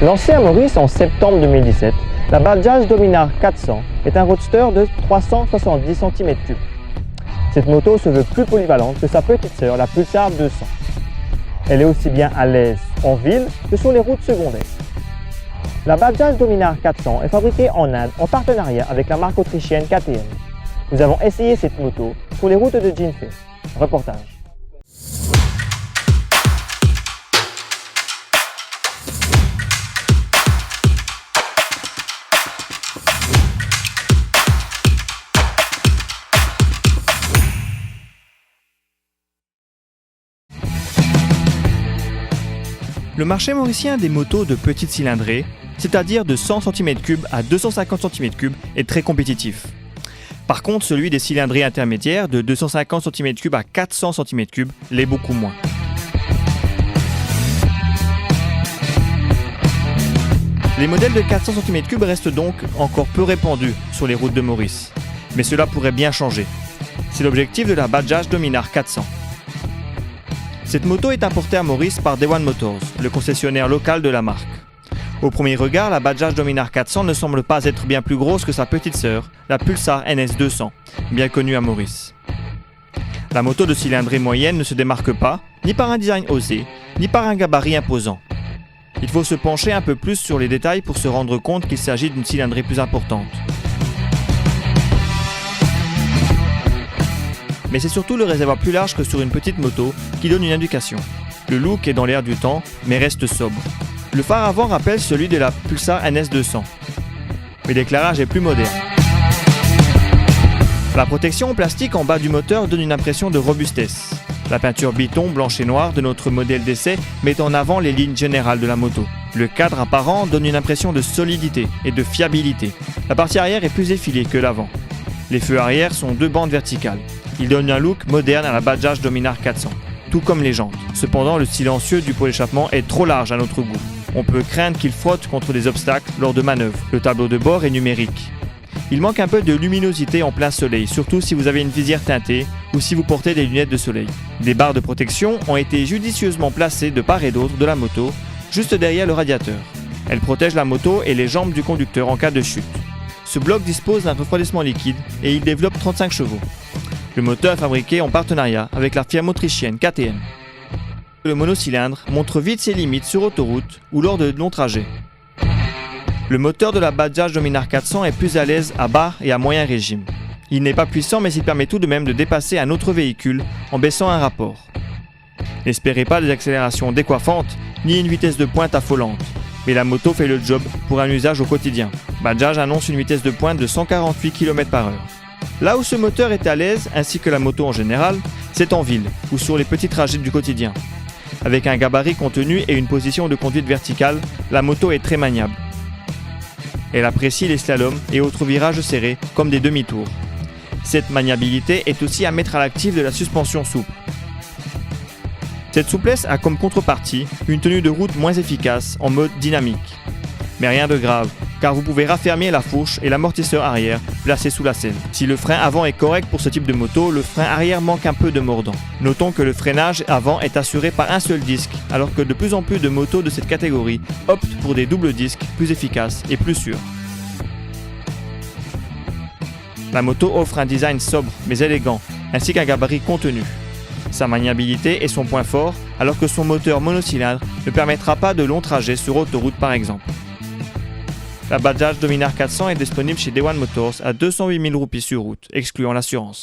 Lancée à Maurice en septembre 2017, la Bajaj Dominar 400 est un roadster de 370 cm3. Cette moto se veut plus polyvalente que sa petite sœur, la Pulsar 200. Elle est aussi bien à l'aise en ville que sur les routes secondaires. La Bajaj Dominar 400 est fabriquée en Inde en partenariat avec la marque autrichienne KTM. Nous avons essayé cette moto sur les routes de Jinfei. Reportage. Le marché mauricien des motos de petite cylindrée, c'est-à-dire de 100 cm3 à 250 cm3, est très compétitif. Par contre, celui des cylindrées intermédiaires de 250 cm3 à 400 cm3 l'est beaucoup moins. Les modèles de 400 cm3 restent donc encore peu répandus sur les routes de Maurice. Mais cela pourrait bien changer. C'est l'objectif de la Bajaj Dominar 400. Cette moto est importée à Maurice par Day-One Motors, le concessionnaire local de la marque. Au premier regard, la Bajaj Dominar 400 ne semble pas être bien plus grosse que sa petite sœur, la Pulsar NS 200, bien connue à Maurice. La moto de cylindrée moyenne ne se démarque pas, ni par un design osé, ni par un gabarit imposant. Il faut se pencher un peu plus sur les détails pour se rendre compte qu'il s'agit d'une cylindrée plus importante. Mais c'est surtout le réservoir plus large que sur une petite moto qui donne une indication. Le look est dans l'air du temps, mais reste sobre. Le phare avant rappelle celui de la Pulsar NS 200, mais l'éclairage est plus moderne. La protection en plastique en bas du moteur donne une impression de robustesse. La peinture biton blanche et noire de notre modèle d'essai met en avant les lignes générales de la moto. Le cadre apparent donne une impression de solidité et de fiabilité. La partie arrière est plus effilée que l'avant. Les feux arrière sont deux bandes verticales. Ils donnent un look moderne à la Bajaj Dominar 400, tout comme les jantes. Cependant, le silencieux du pot d'échappement est trop large à notre goût. On peut craindre qu'il frotte contre des obstacles lors de manœuvres. Le tableau de bord est numérique. Il manque un peu de luminosité en plein soleil, surtout si vous avez une visière teintée ou si vous portez des lunettes de soleil. Des barres de protection ont été judicieusement placées de part et d'autre de la moto, juste derrière le radiateur. Elles protègent la moto et les jambes du conducteur en cas de chute. Ce bloc dispose d'un refroidissement liquide et il développe 35 chevaux. Le moteur est fabriqué en partenariat avec la firme autrichienne KTM. Le monocylindre montre vite ses limites sur autoroute ou lors de longs trajets. Le moteur de la Bajaj Dominar 400 est plus à l'aise à bas et à moyen régime. Il n'est pas puissant mais il permet tout de même de dépasser un autre véhicule en baissant un rapport. N'espérez pas des accélérations décoiffantes ni une vitesse de pointe affolante, mais la moto fait le job pour un usage au quotidien. Bajaj annonce une vitesse de pointe de 148 km/h. Là où ce moteur est à l'aise, ainsi que la moto en général, c'est en ville ou sur les petits trajets du quotidien. Avec un gabarit contenu et une position de conduite verticale, la moto est très maniable. Elle apprécie les slaloms et autres virages serrés comme des demi-tours. Cette maniabilité est aussi à mettre à l'actif de la suspension souple. Cette souplesse a comme contrepartie une tenue de route moins efficace en mode dynamique. Mais rien de grave, car vous pouvez raffermir la fourche et l'amortisseur arrière placé sous la selle. Si le frein avant est correct pour ce type de moto, le frein arrière manque un peu de mordant. Notons que le freinage avant est assuré par un seul disque, alors que de plus en plus de motos de cette catégorie optent pour des doubles disques plus efficaces et plus sûrs. La moto offre un design sobre mais élégant, ainsi qu'un gabarit contenu. Sa maniabilité est son point fort, alors que son moteur monocylindre ne permettra pas de longs trajets sur autoroute par exemple. La Bajaj Dominar 400 est disponible chez Day-One Motors à 208 000 roupies sur route, excluant l'assurance.